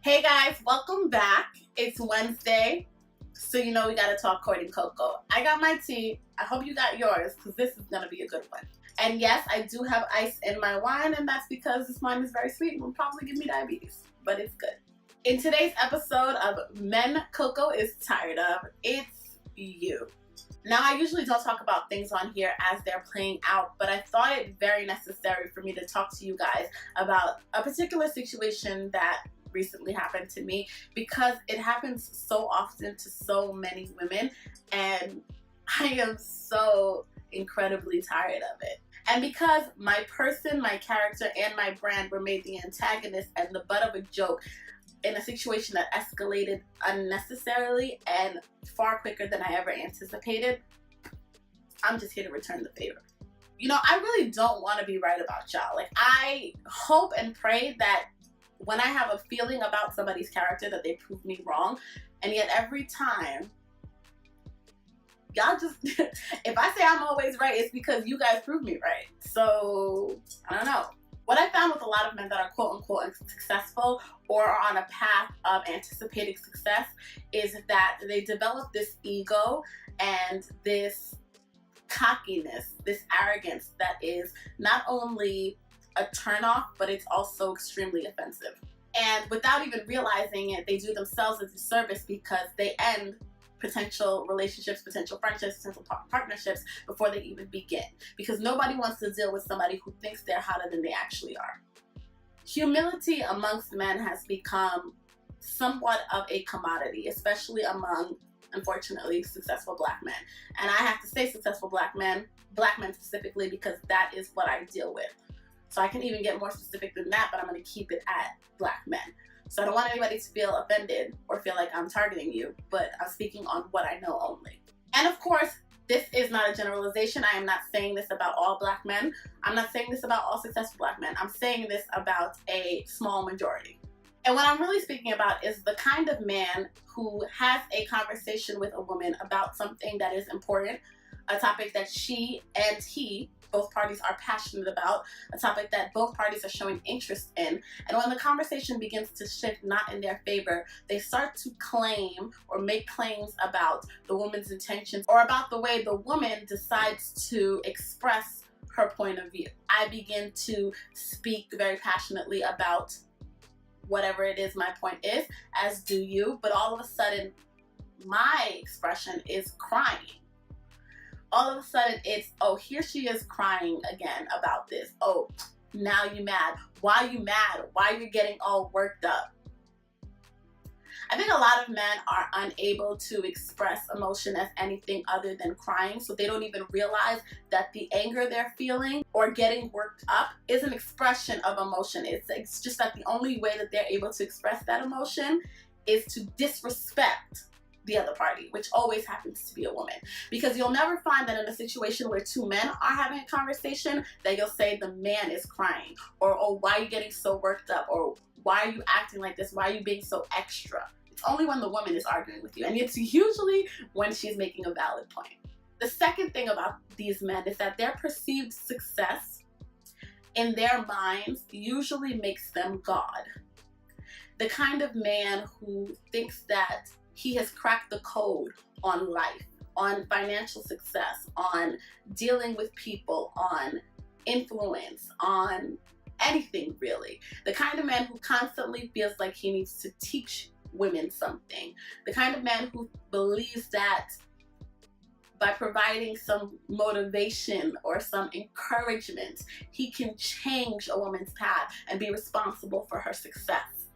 Hey guys, welcome back. It's Wednesday, so you know we gotta talk courting Coco. I got my tea. I hope you got yours, because this is gonna be a good one. And yes, I do have ice in my wine, and that's because this wine is very sweet and will probably give me diabetes, but it's good. In today's episode of Men Coco is Tired of, it's you. Now, I usually don't talk about things on here as they're playing out, but I thought it very necessary for me to talk to you guys about a particular situation that recently happened to me, because it happens so often to so many women, and I am so incredibly tired of it. And because my person, my character, and my brand were made the antagonist and the butt of a joke in a situation that escalated unnecessarily and far quicker than I ever anticipated, I'm just here to return the favor. You know, I really don't want to be right about y'all. Like, I hope and pray that when I have a feeling about somebody's character that they prove me wrong, and yet every time, y'all just, if I say I'm always right, it's because you guys prove me right. So, I don't know. What I found with a lot of men that are quote unquote successful or are on a path of anticipating success is that they develop this ego and this cockiness, this arrogance that is not only a turnoff, but it's also extremely offensive. And without even realizing it, they do themselves a disservice because they end potential relationships, potential friendships, potential partnerships before they even begin. Because nobody wants to deal with somebody who thinks they're hotter than they actually are. Humility amongst men has become somewhat of a commodity, especially among, unfortunately, successful black men. And I have to say successful black men specifically, because that is what I deal with. So I can even get more specific than that, but I'm going to keep it at black men. So I don't want anybody to feel offended or feel like I'm targeting you, but I'm speaking on what I know only. And of course, this is not a generalization. I am not saying this about all black men. I'm not saying this about all successful black men. I'm saying this about a small majority. And what I'm really speaking about is the kind of man who has a conversation with a woman about something that is important, a topic that she and he, both parties, are passionate about, a topic that both parties are showing interest in. And when the conversation begins to shift not in their favor, they start to claim or make claims about the woman's intentions or about the way the woman decides to express her point of view. I begin to speak very passionately about whatever it is my point is, as do you, but all of a sudden my expression is crying. All of a sudden it's, oh, here she is crying again about this. Oh, now you mad. Why you mad? Why you getting all worked up? I think a lot of men are unable to express emotion as anything other than crying, so they don't even realize that the anger they're feeling or getting worked up is an expression of emotion. It's just that the only way that they're able to express that emotion is to disrespect the other party, which always happens to be a woman. Because you'll never find that in a situation where two men are having a conversation that you'll say the man is crying, or, oh, why are you getting so worked up, or why are you acting like this, why are you being so extra? It's only when the woman is arguing with you, and it's usually when she's making a valid point. The second thing about these men is that their perceived success in their minds usually makes them God. The kind of man who thinks that he has cracked the code on life, on financial success, on dealing with people, on influence, on anything really. The kind of man who constantly feels like he needs to teach women something. The kind of man who believes that by providing some motivation or some encouragement, he can change a woman's path and be responsible for her success.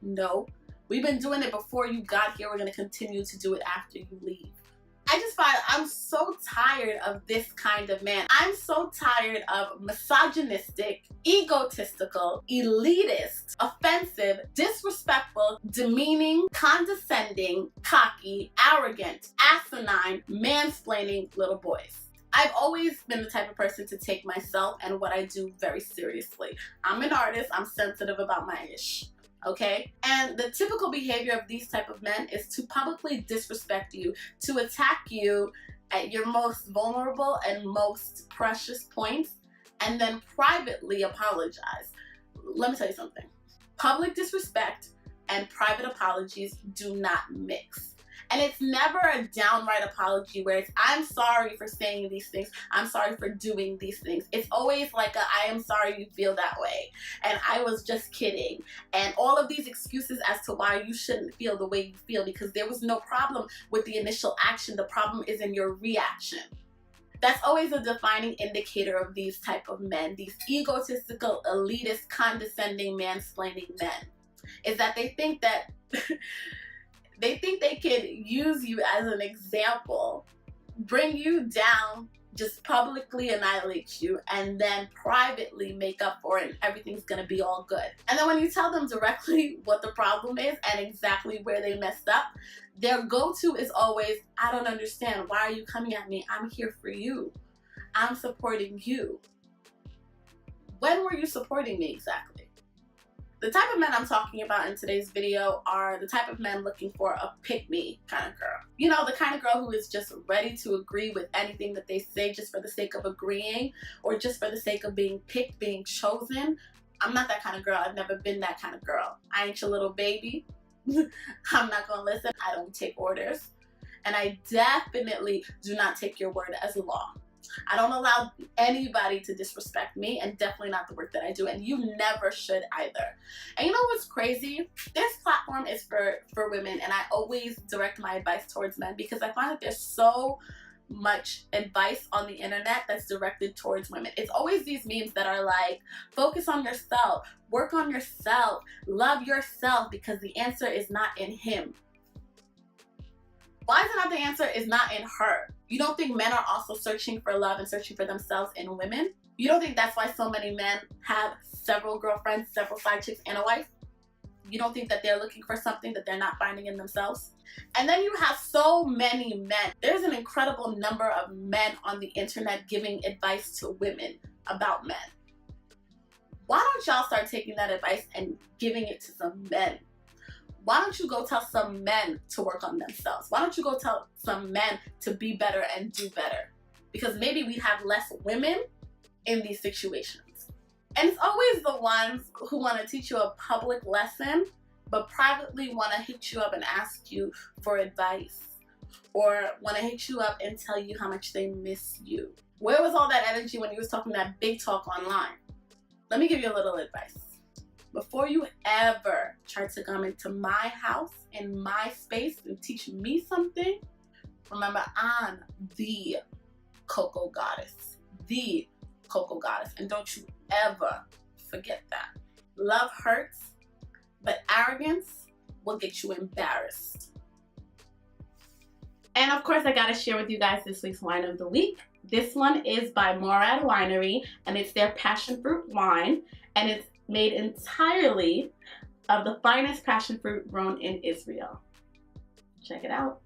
No. We've been doing it before you got here. We're going to continue to do it after you leave. I just find I'm so tired of this kind of man. I'm so tired of misogynistic, egotistical, elitist, offensive, disrespectful, demeaning, condescending, cocky, arrogant, asinine, mansplaining little boys. I've always been the type of person to take myself and what I do very seriously. I'm an artist. I'm sensitive about my ish. Okay? And the typical behavior of these type of men is to publicly disrespect you, to attack you at your most vulnerable and most precious points, and then privately apologize. Let me tell you something. Public disrespect and private apologies do not mix. And it's never a downright apology where it's, I'm sorry for saying these things, I'm sorry for doing these things. It's always like a, I am sorry you feel that way, and I was just kidding. And all of these excuses as to why you shouldn't feel the way you feel, because there was no problem with the initial action. The problem is in your reaction. That's always a defining indicator of these type of men, these egotistical, elitist, condescending, mansplaining men, is that they think that they think they could use you as an example, bring you down, just publicly annihilate you, and then privately make up for it, and everything's gonna be all good. And then when you tell them directly what the problem is and exactly where they messed up, their go-to is always, I don't understand. Why are you coming at me? I'm here for you. I'm supporting you. When were you supporting me exactly? The type of men I'm talking about in today's video are the type of men looking for a pick-me kind of girl. You know, the kind of girl who is just ready to agree with anything that they say just for the sake of agreeing, or just for the sake of being picked, being chosen. I'm not that kind of girl. I've never been that kind of girl. I ain't your little baby. I'm not gonna listen. I don't take orders. And I definitely do not take your word as law. I don't allow anybody to disrespect me, and definitely not the work that I do, and you never should either. And you know what's crazy? This platform is for women, and I always direct my advice towards men because I find that there's so much advice on the internet that's directed towards women. It's always these memes that are like, focus on yourself, work on yourself, love yourself, because the answer is not in him. Why is it not the answer is not in her? You don't think men are also searching for love and searching for themselves in women? You don't think that's why so many men have several girlfriends, several side chicks, and a wife? You don't think that they're looking for something that they're not finding in themselves? And then you have so many men. There's an incredible number of men on the internet giving advice to women about men. Why don't y'all start taking that advice and giving it to some men? Why don't you go tell some men to work on themselves? Why don't you go tell some men to be better and do better? Because maybe we'd have less women in these situations. And it's always the ones who want to teach you a public lesson, but privately want to hit you up and ask you for advice, or want to hit you up and tell you how much they miss you. Where was all that energy when you was talking that big talk online? Let me give you a little advice. Before you ever try to come into my house, in my space, and teach me something, remember, I'm the Cocoa Goddess. The Cocoa Goddess. And don't you ever forget that. Love hurts, but arrogance will get you embarrassed. And of course, I gotta share with you guys this week's wine of the week. This one is by Morad Winery, and it's their passion fruit wine, and it's made entirely of the finest passion fruit grown in Israel. Check it out.